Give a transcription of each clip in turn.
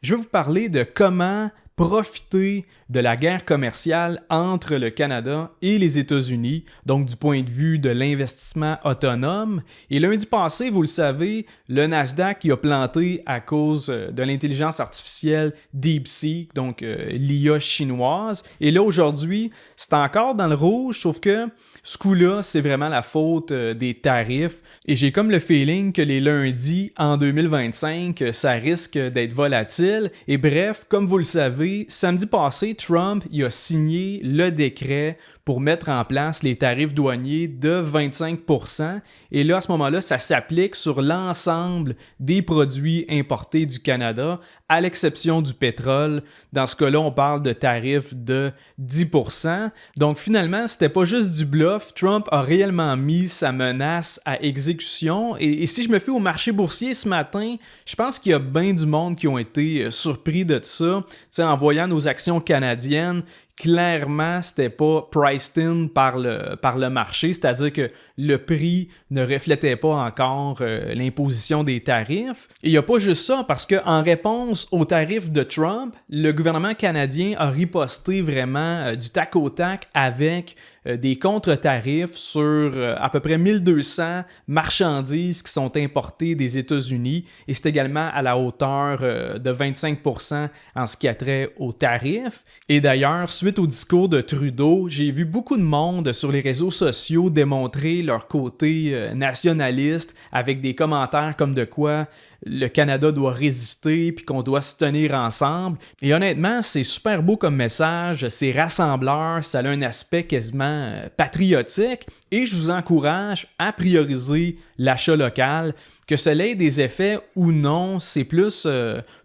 je vais vous parler de comment profiter de la guerre commerciale entre le Canada et les États-Unis, donc du point de vue de l'investissement autonome. Et lundi passé, vous le savez, le Nasdaq a planté à cause de l'intelligence artificielle DeepSeek, donc l'IA chinoise. Et là, aujourd'hui, c'est encore dans le rouge, sauf que ce coup-là, c'est vraiment la faute des tarifs. Et j'ai comme le feeling que les lundis en 2025, ça risque d'être volatile. Et bref, comme vous le savez, samedi passé, Trump il a signé le décret pour mettre en place les tarifs douaniers de 25%. Et là, à ce moment-là, ça s'applique sur l'ensemble des produits importés du Canada, à l'exception du pétrole. Dans ce cas-là, on parle de tarifs de 10%. Donc finalement, c'était pas juste du bluff. Trump a réellement mis sa menace à exécution. Et si je me fie au marché boursier ce matin, je pense qu'il y a bien du monde qui ont été surpris de ça. Tu sais, en voyant nos actions canadiennes, clairement, c'était pas priced in par le marché, c'est-à-dire que le prix ne reflétait pas encore l'imposition des tarifs. Et il n'y a pas juste ça, parce qu'en réponse aux tarifs de Trump, le gouvernement canadien a riposté vraiment du tac au tac avec des contre-tarifs sur à peu près 1200 marchandises qui sont importées des États-Unis, et c'est également à la hauteur de 25% en ce qui a trait aux tarifs. Et d'ailleurs, suite au discours de Trudeau, j'ai vu beaucoup de monde sur les réseaux sociaux démontrer leur côté nationaliste avec des commentaires comme de quoi le Canada doit résister puis qu'on doit se tenir ensemble. Et honnêtement, c'est super beau comme message, c'est rassembleur, ça a un aspect quasiment patriotique et je vous encourage à prioriser l'achat local. Que cela ait des effets ou non, c'est plus, tu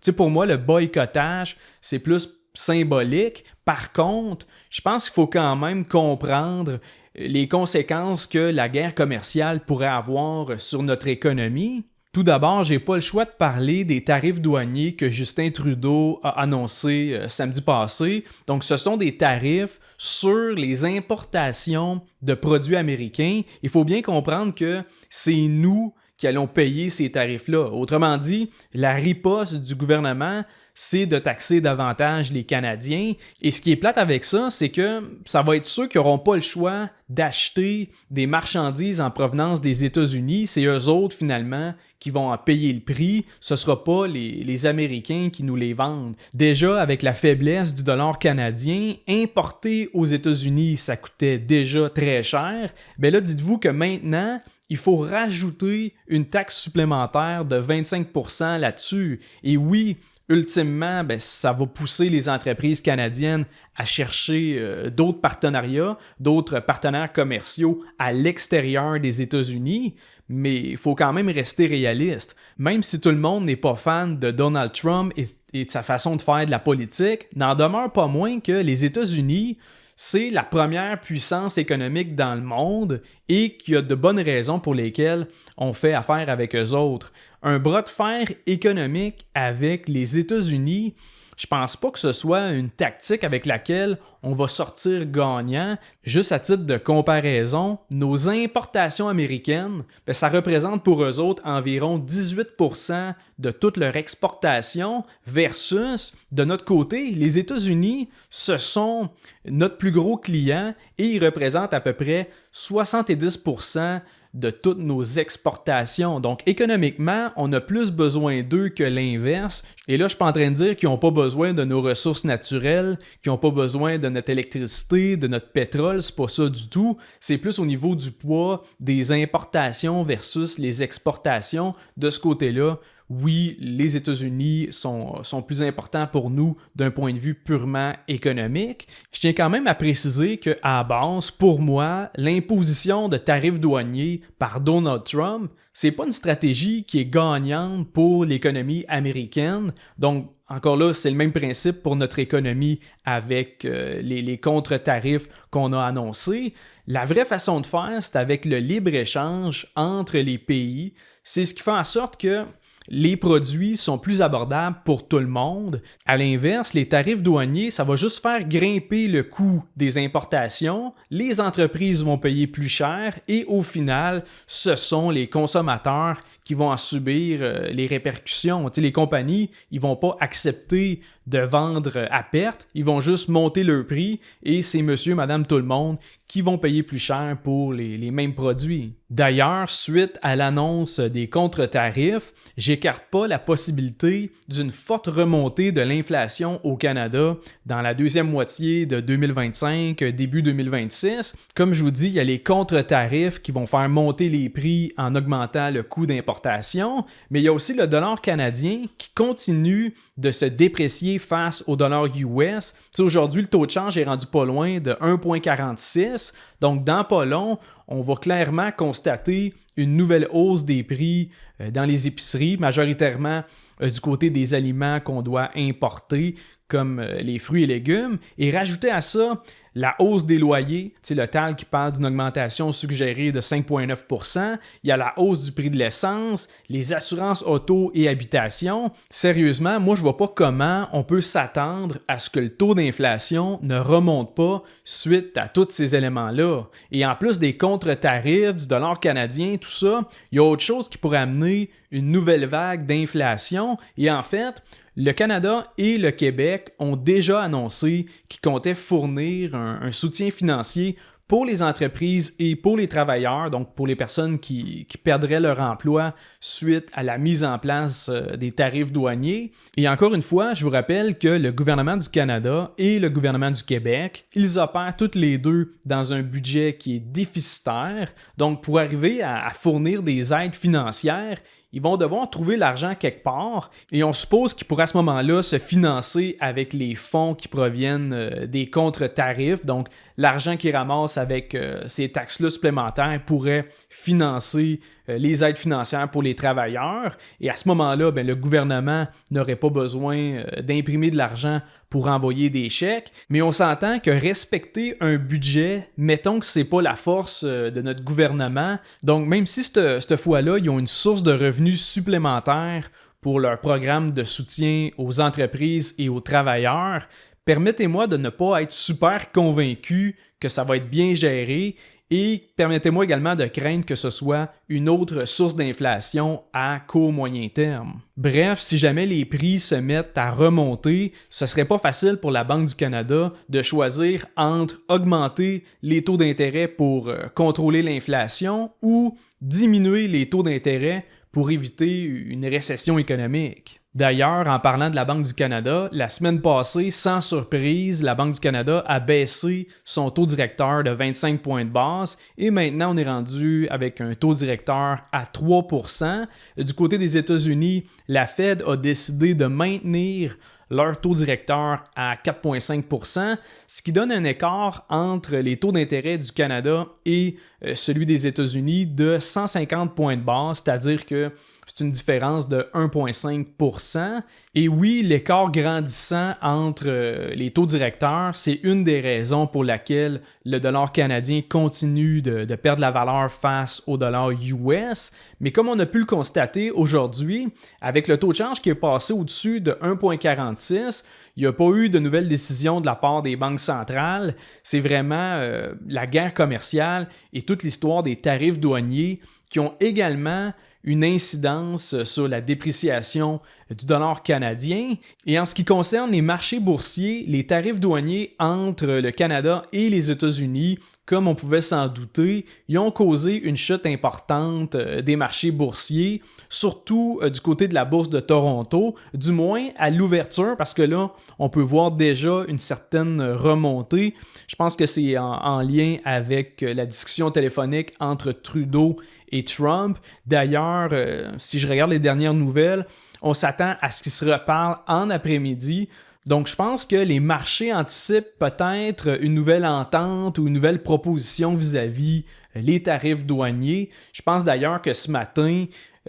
sais, pour moi, le boycottage, c'est plus symbolique. Par contre, je pense qu'il faut quand même comprendre les conséquences que la guerre commerciale pourrait avoir sur notre économie. Tout d'abord, j'ai pas le choix de parler des tarifs douaniers que Justin Trudeau a annoncés samedi passé. Donc, ce sont des tarifs sur les importations de produits américains. Il faut bien comprendre que c'est nous qui allons payer ces tarifs-là. Autrement dit, la riposte du gouvernement, c'est de taxer davantage les Canadiens. Et ce qui est plate avec ça, c'est que ça va être ceux qui n'auront pas le choix d'acheter des marchandises en provenance des États-Unis. C'est eux autres, finalement, qui vont en payer le prix. Ce ne sera pas les Américains qui nous les vendent. Déjà, avec la faiblesse du dollar canadien, importer aux États-Unis, ça coûtait déjà très cher. Bien là, dites-vous que maintenant, il faut rajouter une taxe supplémentaire de 25% là-dessus. Et oui, ultimement, ça va pousser les entreprises canadiennes à chercher d'autres partenariats, d'autres partenaires commerciaux à l'extérieur des États-Unis, mais il faut quand même rester réaliste. Même si tout le monde n'est pas fan de Donald Trump et de sa façon de faire de la politique, n'en demeure pas moins que les États-Unis, c'est la première puissance économique dans le monde et qu'il y a de bonnes raisons pour lesquelles on fait affaire avec eux autres. Un bras de fer économique avec les États-Unis, je pense pas que ce soit une tactique avec laquelle on va sortir gagnant. Juste à titre de comparaison, nos importations américaines, ça représente pour eux autres environ 18% de toute leur exportation versus, de notre côté, les États-Unis, ce sont notre plus gros client et ils représentent à peu près 70% de toutes nos exportations. Donc, économiquement, on a plus besoin d'eux que l'inverse. Et là, je ne suis pas en train de dire qu'ils n'ont pas besoin de nos ressources naturelles, qu'ils n'ont pas besoin de notre électricité, de notre pétrole. C'est pas ça du tout. C'est plus au niveau du poids des importations versus les exportations. De ce côté-là, oui, les États-Unis sont plus importants pour nous d'un point de vue purement économique. Je tiens quand même à préciser qu'à la base, pour moi, l'imposition de tarifs douaniers par Donald Trump, c'est pas une stratégie qui est gagnante pour l'économie américaine. Donc, encore là, c'est le même principe pour notre économie avec les contre-tarifs qu'on a annoncés. La vraie façon de faire, c'est avec le libre-échange entre les pays. C'est ce qui fait en sorte que les produits sont plus abordables pour tout le monde. À l'inverse, les tarifs douaniers, ça va juste faire grimper le coût des importations. Les entreprises vont payer plus cher et au final, ce sont les consommateurs qui vont en subir les répercussions. Tu sais, les compagnies, ils vont pas accepter de vendre à perte, ils vont juste monter leur prix et c'est monsieur, madame, tout le monde qui vont payer plus cher pour les mêmes produits. D'ailleurs, suite à l'annonce des contre-tarifs, j'écarte pas la possibilité d'une forte remontée de l'inflation au Canada dans la deuxième moitié de 2025, début 2026. Comme je vous dis, il y a les contre-tarifs qui vont faire monter les prix en augmentant le coût d'importation, mais il y a aussi le dollar canadien qui continue de se déprécier face au dollar US. Tu sais, aujourd'hui, le taux de change est rendu pas loin de 1,46. Donc, dans pas long, on va clairement constater une nouvelle hausse des prix dans les épiceries, majoritairement du côté des aliments qu'on doit importer, comme les fruits et légumes. Et rajouter à ça la hausse des loyers, tu sais, le TAL qui parle d'une augmentation suggérée de 5,9%. Il y a la hausse du prix de l'essence, les assurances auto et habitation. Sérieusement, moi, je vois pas comment on peut s'attendre à ce que le taux d'inflation ne remonte pas suite à tous ces éléments-là. Et en plus des contre-tarifs, du dollar canadien, tout ça, il y a autre chose qui pourrait amener une nouvelle vague d'inflation. Et en fait, le Canada et le Québec ont déjà annoncé qu'ils comptaient fournir un soutien financier pour les entreprises et pour les travailleurs, donc pour les personnes qui perdraient leur emploi suite à la mise en place des tarifs douaniers. Et encore une fois, je vous rappelle que le gouvernement du Canada et le gouvernement du Québec, ils opèrent toutes les deux dans un budget qui est déficitaire. Donc pour arriver à fournir des aides financières, ils vont devoir trouver l'argent quelque part et on suppose qu'ils pourraient à ce moment-là se financer avec les fonds qui proviennent des contre-tarifs. Donc, l'argent qu'ils ramassent avec ces taxes-là supplémentaires pourrait financer les aides financières pour les travailleurs. Et à ce moment-là, le gouvernement n'aurait pas besoin d'imprimer de l'argent pour envoyer des chèques. Mais on s'entend que respecter un budget, mettons que c'est pas la force de notre gouvernement. Donc, même si cette fois-là, ils ont une source de revenus supplémentaires pour leur programme de soutien aux entreprises et aux travailleurs, permettez-moi de ne pas être super convaincu que ça va être bien géré et permettez-moi également de craindre que ce soit une autre source d'inflation à court-moyen terme. Bref, si jamais les prix se mettent à remonter, ce serait pas facile pour la Banque du Canada de choisir entre augmenter les taux d'intérêt pour contrôler l'inflation ou diminuer les taux d'intérêt pour éviter une récession économique. D'ailleurs, en parlant de la Banque du Canada, la semaine passée, sans surprise, la Banque du Canada a baissé son taux directeur de 25 points de base et maintenant on est rendu avec un taux directeur à 3%. Du côté des États-Unis, la Fed a décidé de maintenir leur taux directeur à 4,5%, ce qui donne un écart entre les taux d'intérêt du Canada et celui des États-Unis de 150 points de base, c'est-à-dire que c'est une différence de 1,5%. Et oui, l'écart grandissant entre les taux directeurs, c'est une des raisons pour laquelle le dollar canadien continue de perdre la valeur face au dollar US. Mais comme on a pu le constater aujourd'hui, avec le taux de change qui est passé au-dessus de 1,46, il n'y a pas eu de nouvelles décisions de la part des banques centrales. C'est vraiment la guerre commerciale et toute l'histoire des tarifs douaniers qui ont également une incidence sur la dépréciation du dollar canadien. Et en ce qui concerne les marchés boursiers, les tarifs douaniers entre le Canada et les États-Unis, comme on pouvait s'en douter, ils ont causé une chute importante des marchés boursiers, surtout du côté de la bourse de Toronto, du moins à l'ouverture, parce que là, on peut voir déjà une certaine remontée. Je pense que c'est en lien avec la discussion téléphonique entre Trudeau et Trump. D'ailleurs, si je regarde les dernières nouvelles, on s'attend à ce qu'ils se reparlent en après-midi. Donc, je pense que les marchés anticipent peut-être une nouvelle entente ou une nouvelle proposition vis-à-vis les tarifs douaniers. Je pense d'ailleurs que ce matin,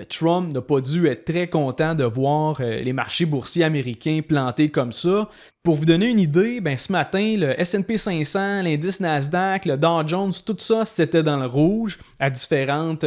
Trump n'a pas dû être très content de voir les marchés boursiers américains plantés comme ça. Pour vous donner une idée, ce matin, le S&P 500, l'indice Nasdaq, le Dow Jones, tout ça, c'était dans le rouge à différentes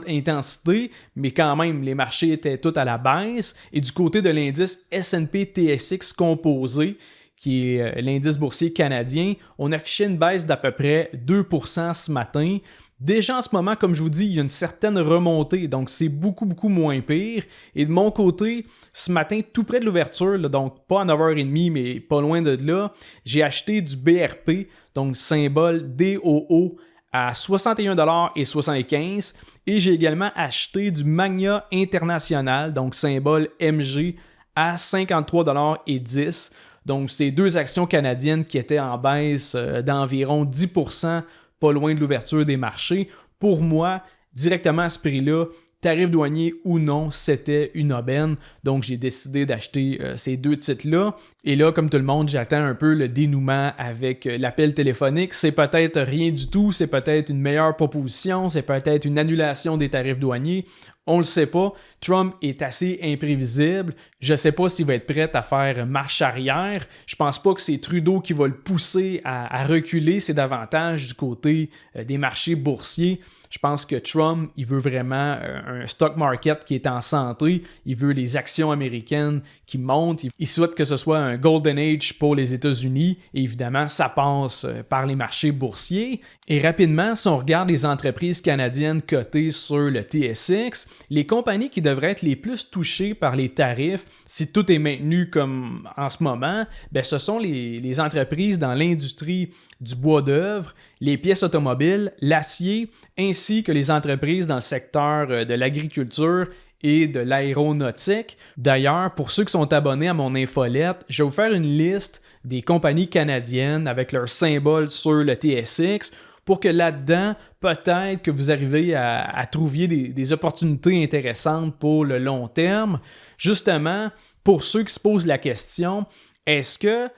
intensités, mais quand même, les marchés étaient tous à la baisse. Et du côté de l'indice S&P TSX composé, qui est l'indice boursier canadien, on affichait une baisse d'à peu près 2% ce matin. Déjà en ce moment, comme je vous dis, il y a une certaine remontée, donc c'est beaucoup, beaucoup moins pire. Et de mon côté, ce matin, tout près de l'ouverture, là, donc pas à 9h30, mais pas loin de là, j'ai acheté du BRP, donc symbole DOO, à 61,75 $, et j'ai également acheté du Magna International, donc symbole MG, à 53,10 $. Donc, c'est deux actions canadiennes qui étaient en baisse d'environ 10%, pas loin de l'ouverture des marchés. Pour moi, directement à ce prix-là, tarif douanier ou non, c'était une aubaine. Donc, j'ai décidé d'acheter ces deux titres-là. Et là, comme tout le monde, j'attends un peu le dénouement avec l'appel téléphonique. C'est peut-être rien du tout, c'est peut-être une meilleure proposition, c'est peut-être une annulation des tarifs douaniers. On le sait pas. Trump est assez imprévisible. Je sais pas s'il va être prêt à faire marche arrière. Je pense pas que c'est Trudeau qui va le pousser à reculer. C'est davantage du côté des marchés boursiers. Je pense que Trump, il veut vraiment un stock market qui est en santé. Il veut les actions américaines qui montent. Il souhaite que ce soit un golden age pour les États-Unis. Et évidemment, ça passe par les marchés boursiers. Et rapidement, si on regarde les entreprises canadiennes cotées sur le TSX, les compagnies qui devraient être les plus touchées par les tarifs, si tout est maintenu comme en ce moment, ben ce sont les entreprises dans l'industrie du bois d'œuvre, les pièces automobiles, l'acier, ainsi que les entreprises dans le secteur de l'agriculture et de l'aéronautique. D'ailleurs, pour ceux qui sont abonnés à mon infolette, je vais vous faire une liste des compagnies canadiennes avec leur symbole sur le TSX pour que là-dedans, peut-être que vous arrivez à trouver des opportunités intéressantes pour le long terme. Justement, pour ceux qui se posent la question, est-ce que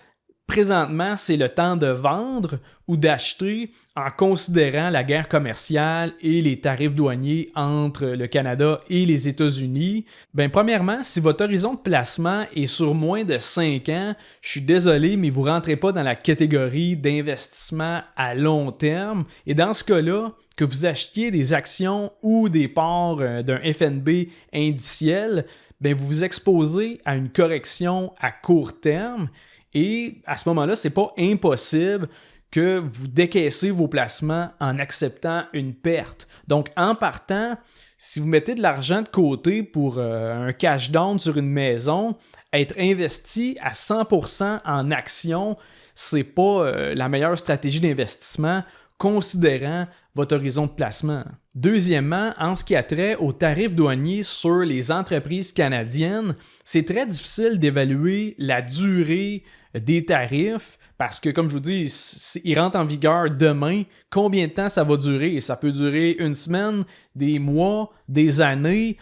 présentement, c'est le temps de vendre ou d'acheter en considérant la guerre commerciale et les tarifs douaniers entre le Canada et les États-Unis? Bien, premièrement, si votre horizon de placement est sur moins de 5 ans, je suis désolé, mais vous ne rentrez pas dans la catégorie d'investissement à long terme. Et dans ce cas-là, que vous achetiez des actions ou des parts d'un FNB indiciel, bien, vous vous exposez à une correction à court terme. Et à ce moment-là, c'est pas impossible que vous décaissez vos placements en acceptant une perte. Donc, en partant, si vous mettez de l'argent de côté pour un cash down sur une maison, être investi à 100% en actions, c'est pas la meilleure stratégie d'investissement considérant votre horizon de placement. Deuxièmement, en ce qui a trait aux tarifs douaniers sur les entreprises canadiennes, c'est très difficile d'évaluer la durée des tarifs parce que, comme je vous dis, ils rentrent en vigueur demain. Combien de temps ça va durer? Ça peut durer une semaine, des mois, des années.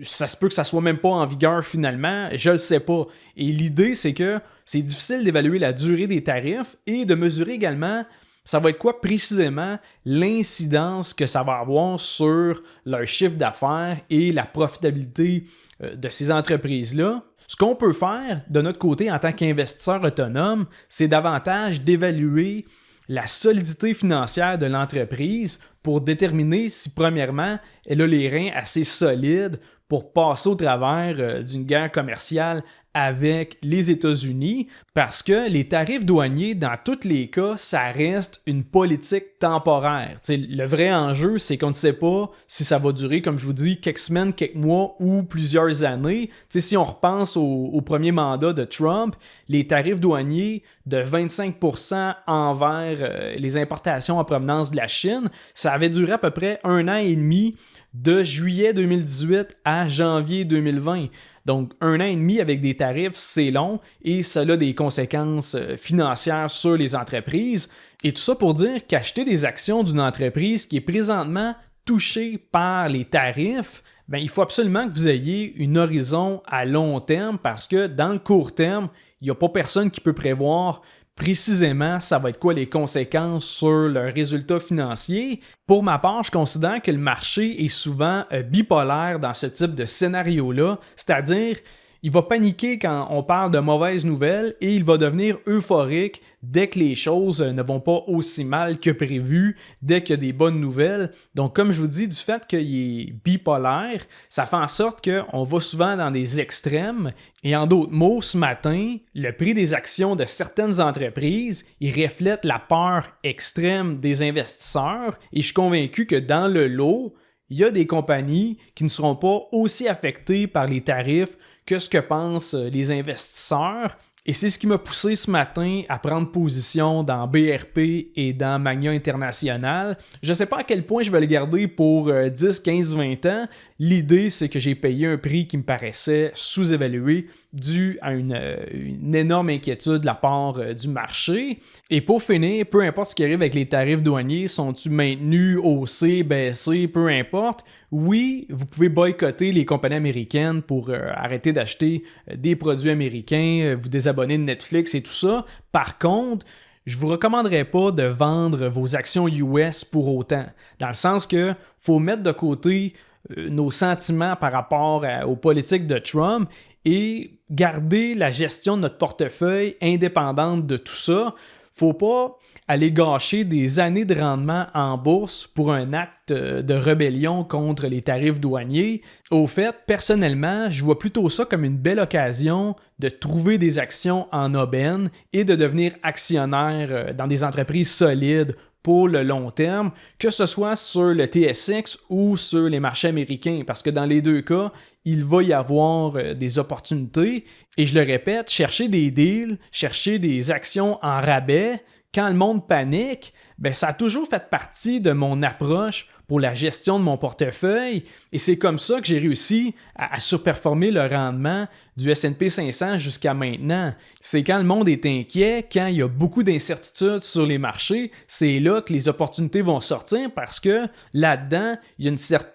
Ça se peut que ça soit même pas en vigueur finalement. Je le sais pas. Et l'idée, c'est que c'est difficile d'évaluer la durée des tarifs et de mesurer également ça va être quoi précisément l'incidence que ça va avoir sur leur chiffre d'affaires et la profitabilité de ces entreprises-là. Ce qu'on peut faire de notre côté en tant qu'investisseur autonome, c'est davantage d'évaluer la solidité financière de l'entreprise pour déterminer si, premièrement, elle a les reins assez solides pour passer au travers d'une guerre commerciale avec les États-Unis, parce que les tarifs douaniers, dans tous les cas, ça reste une politique temporaire. T'sais, le vrai enjeu, c'est qu'on ne sait pas si ça va durer, comme je vous dis, quelques semaines, quelques mois ou plusieurs années. T'sais, si on repense au premier mandat de Trump, les tarifs douaniers de 25% envers les importations en provenance de la Chine, ça avait duré à peu près 1 an et demi, de juillet 2018 à janvier 2020. Donc, 1 an et demi avec des tarifs, c'est long et ça a des conséquences financières sur les entreprises. Et tout ça pour dire qu'acheter des actions d'une entreprise qui est présentement touchée par les tarifs, bien, il faut absolument que vous ayez une horizon à long terme parce que dans le court terme, il n'y a pas personne qui peut prévoir précisément ça va être quoi les conséquences sur leurs résultats financiers. Pour ma part, je considère que le marché est souvent bipolaire dans ce type de scénario-là, c'est-à-dire Il va paniquer quand on parle de mauvaises nouvelles et il va devenir euphorique dès que les choses ne vont pas aussi mal que prévu, dès qu'il y a des bonnes nouvelles. Donc, comme je vous dis, du fait qu'il est bipolaire, ça fait en sorte qu'on va souvent dans des extrêmes. Et en d'autres mots, ce matin, le prix des actions de certaines entreprises, il reflète la peur extrême des investisseurs. Et je suis convaincu que dans le lot, il y a des compagnies qui ne seront pas aussi affectées par les tarifs que ce que pensent les investisseurs. Et c'est ce qui m'a poussé ce matin à prendre position dans BRP et dans Magna International. Je ne sais pas à quel point je vais le garder pour 10, 15, 20 ans. L'idée, c'est que j'ai payé un prix qui me paraissait sous-évalué dû à une énorme inquiétude de la part du marché. Et pour finir, peu importe ce qui arrive avec les tarifs douaniers, sont-ils maintenus, haussés, baissés, peu importe. Oui, vous pouvez boycotter les compagnies américaines pour arrêter d'acheter des produits américains, vous désabonner de Netflix et tout ça. Par contre, je ne vous recommanderais pas de vendre vos actions US pour autant, dans le sens que faut mettre de côté nos sentiments par rapport aux politiques de Trump et garder la gestion de notre portefeuille indépendante de tout ça. Faut pas aller gâcher des années de rendement en bourse pour un acte de rébellion contre les tarifs douaniers. Au fait, personnellement, je vois plutôt ça comme une belle occasion de trouver des actions en aubaine et de devenir actionnaire dans des entreprises solides pour le long terme, que ce soit sur le TSX ou sur les marchés américains, parce que dans les deux cas, il va y avoir des opportunités. Et je le répète, chercher des deals, chercher des actions en rabais, quand le monde panique, ben ça a toujours fait partie de mon approche pour la gestion de mon portefeuille et c'est comme ça que j'ai réussi à surperformer le rendement du S&P 500 jusqu'à maintenant. C'est quand le monde est inquiet, quand il y a beaucoup d'incertitudes sur les marchés, c'est là que les opportunités vont sortir parce que là-dedans, il y a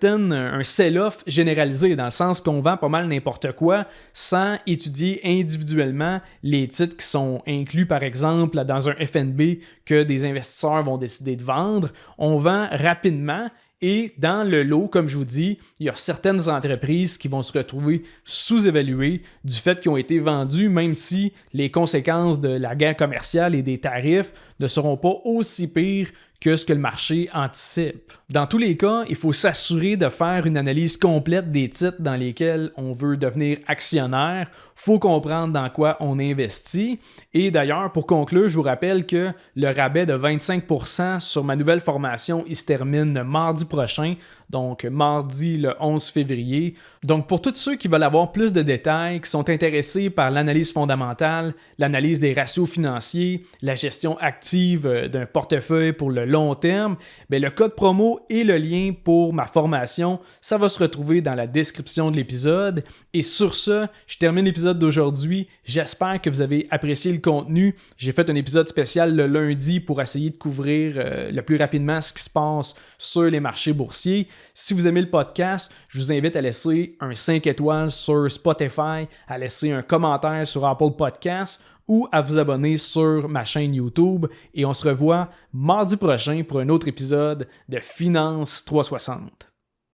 un sell-off généralisé dans le sens qu'on vend pas mal n'importe quoi sans étudier individuellement les titres qui sont inclus par exemple dans un FNB que des investisseurs vont décider de vendre. On vend rapidement. Et dans le lot, comme je vous dis, il y a certaines entreprises qui vont se retrouver sous-évaluées du fait qu'ils ont été vendues, même si les conséquences de la guerre commerciale et des tarifs ne seront pas aussi pires que ce que le marché anticipe. Dans tous les cas, il faut s'assurer de faire une analyse complète des titres dans lesquels on veut devenir actionnaire. Il faut comprendre dans quoi on investit. Et d'ailleurs, pour conclure, je vous rappelle que le rabais de 25% sur ma nouvelle formation, il se termine mardi prochain, donc mardi le 11 février. Donc pour tous ceux qui veulent avoir plus de détails, qui sont intéressés par l'analyse fondamentale, l'analyse des ratios financiers, la gestion active d'un portefeuille pour le long terme, bien, le code promo et le lien pour ma formation, ça va se retrouver dans la description de l'épisode. Et sur ce, je termine l'épisode d'aujourd'hui. J'espère que vous avez apprécié le contenu. J'ai fait un épisode spécial le lundi pour essayer de couvrir le plus rapidement ce qui se passe sur les marchés boursiers. Si vous aimez le podcast, je vous invite à laisser un 5 étoiles sur Spotify, à laisser un commentaire sur Apple Podcasts ou à vous abonner sur ma chaîne YouTube. Et on se revoit mardi prochain pour un autre épisode de Finance 360.